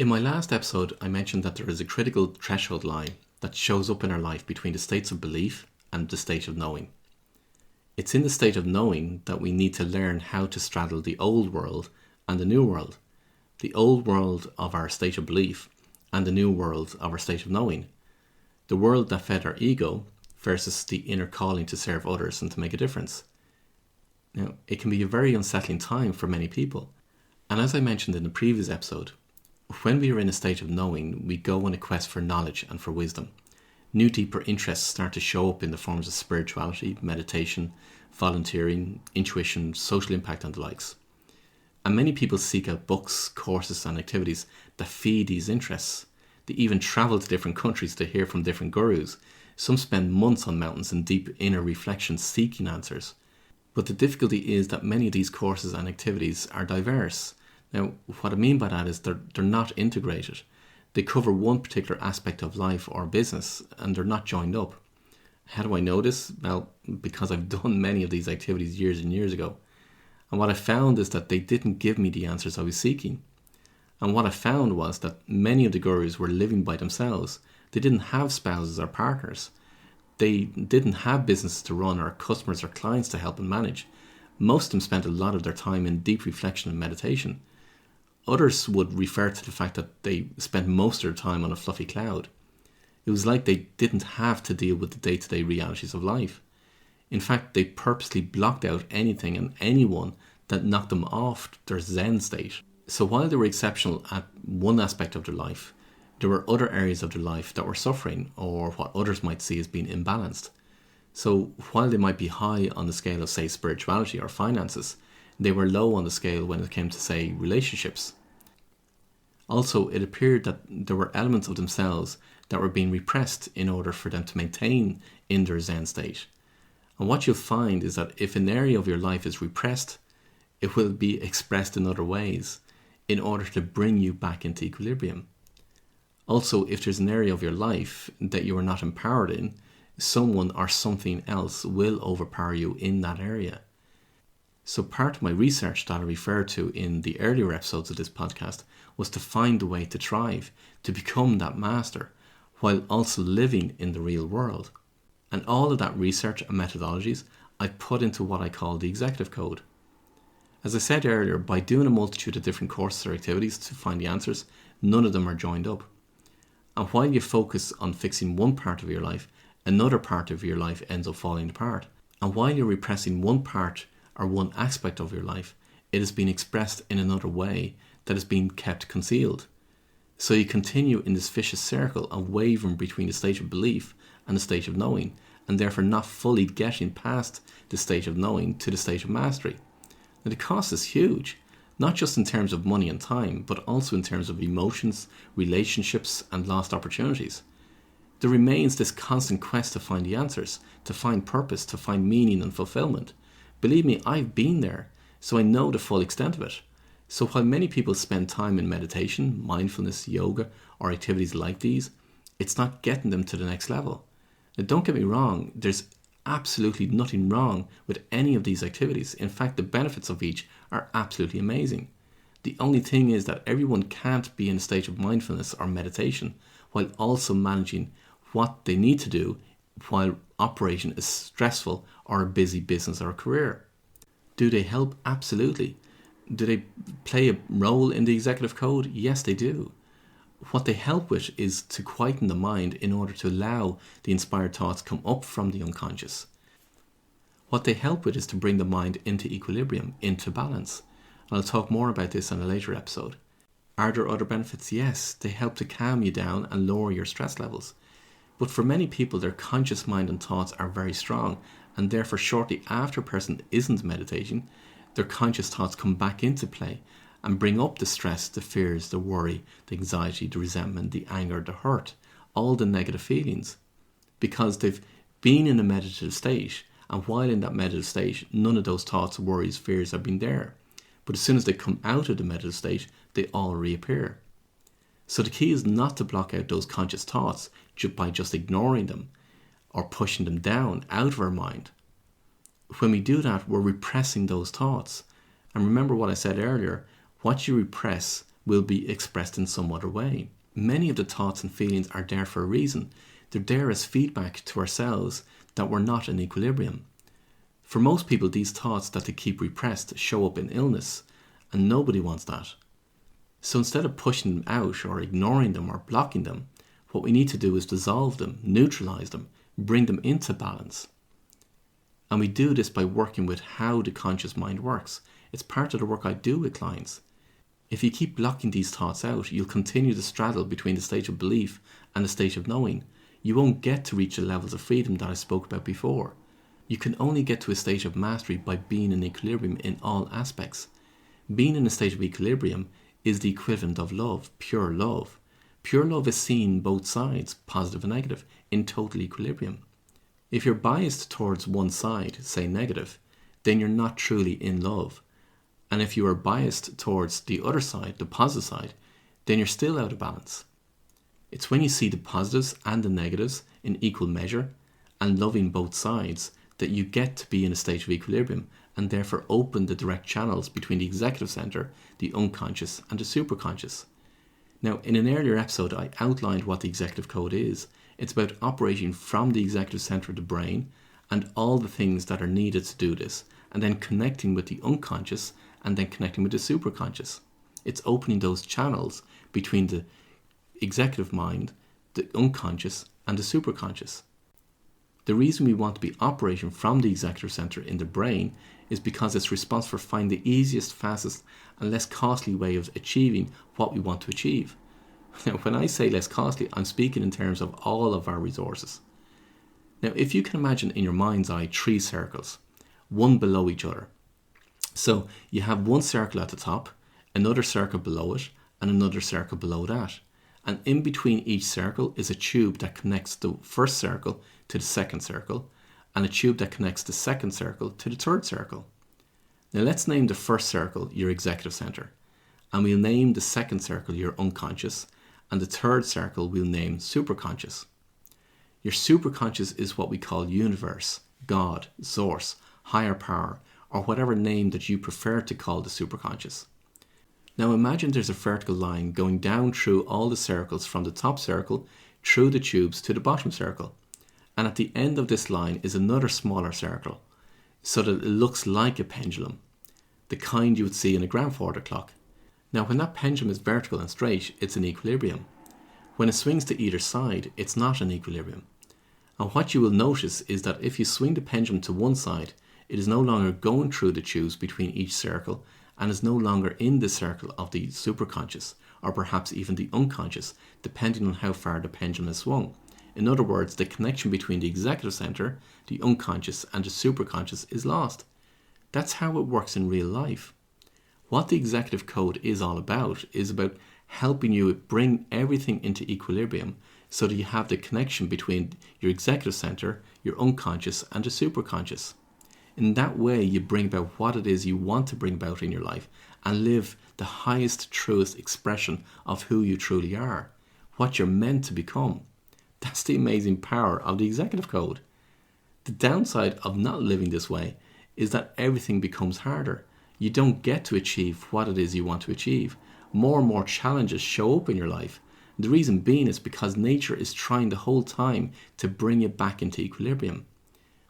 In my last episode, I mentioned that there is a critical threshold line that shows up in our life between the states of belief and the state of knowing. It's in the state of knowing that we need to learn how to straddle the old world and the new world. The old world of our state of belief and the new world of our state of knowing. The world that fed our ego versus the inner calling to serve others and to make a difference. Now, it can be a very unsettling time for many people. And as I mentioned in the previous episode, when we are in a state of knowing, we go on a quest for knowledge and for wisdom. New deeper interests start to show up in the forms of spirituality, meditation, volunteering, intuition, social impact and the likes. And many people seek out books, courses and activities that feed these interests. They even travel to different countries to hear from different gurus. Some spend months on mountains in deep inner reflection seeking answers. But the difficulty is that many of these courses and activities are diverse. Now, what I mean by that is they're not integrated. They cover one particular aspect of life or business and they're not joined up. How do I know this? Well, because I've done many of these activities years and years ago. And what I found is that they didn't give me the answers I was seeking. And what I found was that many of the gurus were living by themselves. They didn't have spouses or partners. They didn't have businesses to run or customers or clients to help and manage. Most of them spent a lot of their time in deep reflection and meditation. Others would refer to the fact that they spent most of their time on a fluffy cloud. It was like they didn't have to deal with the day-to-day realities of life. In fact, they purposely blocked out anything and anyone that knocked them off their Zen state. So while they were exceptional at one aspect of their life, there were other areas of their life that were suffering or what others might see as being imbalanced. So while they might be high on the scale of, say, spirituality or finances, they were low on the scale when it came to, say, relationships. Also, it appeared that there were elements of themselves that were being repressed in order for them to maintain in their Zen state. And what you'll find is that if an area of your life is repressed, it will be expressed in other ways in order to bring you back into equilibrium. Also, if there's an area of your life that you are not empowered in, someone or something else will overpower you in that area. So part of my research that I referred to in the earlier episodes of this podcast was to find a way to thrive, to become that master, while also living in the real world. And all of that research and methodologies I put into what I call the executive code. As I said earlier, by doing a multitude of different courses or activities to find the answers, none of them are joined up. And while you focus on fixing one part of your life, another part of your life ends up falling apart. And while you're repressing one part or one aspect of your life, it is being expressed in another way that is being kept concealed. So you continue in this vicious circle of wavering between the state of belief and the state of knowing, and therefore not fully getting past the state of knowing to the state of mastery. Now the cost is huge, not just in terms of money and time, but also in terms of emotions, relationships, and lost opportunities. There remains this constant quest to find the answers, to find purpose, to find meaning and fulfillment. Believe me, I've been there, so I know the full extent of it. So while many people spend time in meditation, mindfulness, yoga, or activities like these, it's not getting them to the next level. Now don't get me wrong, there's absolutely nothing wrong with any of these activities. In fact, the benefits of each are absolutely amazing. The only thing is that everyone can't be in a state of mindfulness or meditation while also managing what they need to do while operating a stressful or a busy business or career. Do they help? Absolutely. Do they play a role in the executive code? Yes, they do. What they help with is to quieten the mind in order to allow the inspired thoughts come up from the unconscious. What they help with is to bring the mind into equilibrium, into balance. And I'll talk more about this in a later episode. Are there other benefits? Yes, they help to calm you down and lower your stress levels. But for many people, their conscious mind and thoughts are very strong, and therefore shortly after a person isn't meditating, their conscious thoughts come back into play and bring up the stress, the fears, the worry, the anxiety, the resentment, the anger, the hurt, all the negative feelings, because they've been in a meditative state, and while in that meditative state, none of those thoughts, worries, fears have been there. But as soon as they come out of the meditative state, they all reappear. So the key is not to block out those conscious thoughts by just ignoring them or pushing them down out of our mind. When we do that, we're repressing those thoughts. And remember what I said earlier, what you repress will be expressed in some other way. Many of the thoughts and feelings are there for a reason. They're there as feedback to ourselves that we're not in equilibrium. For most people, these thoughts that they keep repressed show up in illness, and nobody wants that. So instead of pushing them out or ignoring them or blocking them, what we need to do is dissolve them, neutralize them, bring them into balance. And we do this by working with how the conscious mind works. It's part of the work I do with clients. If you keep blocking these thoughts out, you'll continue to straddle between the state of belief and the state of knowing. You won't get to reach the levels of freedom that I spoke about before. You can only get to a state of mastery by being in equilibrium in all aspects. Being in a state of equilibrium is the equivalent of love, pure love. Pure love is seen both sides, positive and negative, in total equilibrium. If you're biased towards one side, say negative, then you're not truly in love. And if you are biased towards the other side, the positive side, then you're still out of balance. It's when you see the positives and the negatives in equal measure and loving both sides that you get to be in a state of equilibrium and therefore open the direct channels between the executive center, the unconscious, and the superconscious. Now, in an earlier episode, I outlined what the executive code is. It's about operating from the executive center of the brain and all the things that are needed to do this, and then connecting with the unconscious and then connecting with the superconscious. It's opening those channels between the executive mind, the unconscious, and the superconscious. The reason we want to be operating from the executive center in the brain is because it's responsible for finding the easiest, fastest, and less costly way of achieving what we want to achieve. Now, when I say less costly, I'm speaking in terms of all of our resources. Now, if you can imagine in your mind's eye 3 circles, one below each other. So you have one circle at the top, another circle below it, and another circle below that. And in between each circle is a tube that connects the first circle to the second circle, and a tube that connects the second circle to the third circle. Now let's name the first circle your executive center, and we'll name the second circle your unconscious, and the third circle we'll name superconscious. Your superconscious is what we call universe, God, source, higher power, or whatever name that you prefer to call the superconscious. Now imagine there's a vertical line going down through all the circles from the top circle, through the tubes to the bottom circle. And at the end of this line is another smaller circle, so that it looks like a pendulum, the kind you would see in a grandfather clock. Now when that pendulum is vertical and straight, it's in equilibrium. When it swings to either side, it's not in equilibrium. And what you will notice is that if you swing the pendulum to one side, it is no longer going through the tubes between each circle and is no longer in the circle of the superconscious, or perhaps even the unconscious, depending on how far the pendulum is swung. In other words, the connection between the executive center, the unconscious, and the superconscious is lost. That's how it works in real life. What the executive code is all about is about helping you bring everything into equilibrium so that you have the connection between your executive center, your unconscious, and the superconscious. In that way, you bring about what it is you want to bring about in your life and live the highest, truest expression of who you truly are, what you're meant to become. That's the amazing power of the executive code. The downside of not living this way is that everything becomes harder. You don't get to achieve what it is you want to achieve. More and more challenges show up in your life. The reason being is because nature is trying the whole time to bring you back into equilibrium.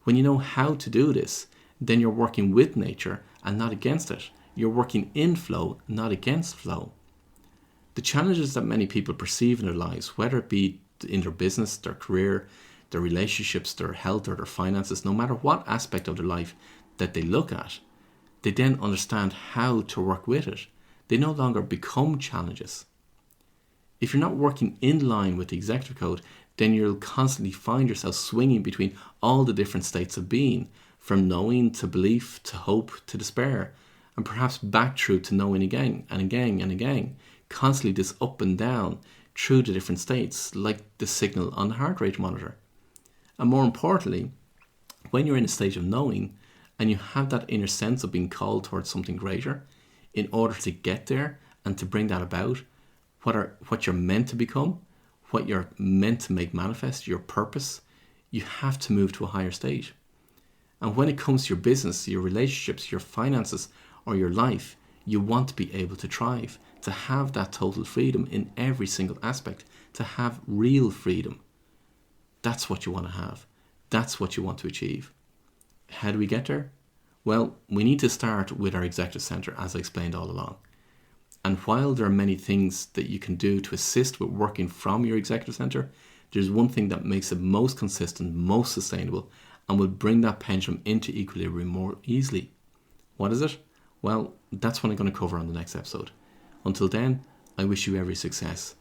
When you know how to do this, then you're working with nature and not against it. You're working in flow, not against flow. The challenges that many people perceive in their lives, whether it be in their business, their career, their relationships, their health, or their finances, no matter what aspect of their life that they look at, they then understand how to work with it. They no longer become challenges. If you're not working in line with the executive code, then you'll constantly find yourself swinging between all the different states of being, from knowing to belief to hope to despair, and perhaps back through to knowing again and again and again, constantly this up and down through the different states, like the signal on the heart rate monitor. And more importantly, when you're in a state of knowing and you have that inner sense of being called towards something greater, in order to get there and to bring that about, what you're meant to become, what you're meant to make manifest, your purpose, you have to move to a higher state. And when it comes to your business, your relationships, your finances, or your life, You want to be able to thrive, to have that total freedom in every single aspect, to have real freedom. That's what you want to have. That's what you want to achieve. How do we get there? Well, we need to start with our executive center, as I explained all along. And while there are many things that you can do to assist with working from your executive center, there's one thing that makes it most consistent, most sustainable, and will bring that pendulum into equilibrium more easily. What is it? Well, that's what I'm going to cover on the next episode. Until then, I wish you every success.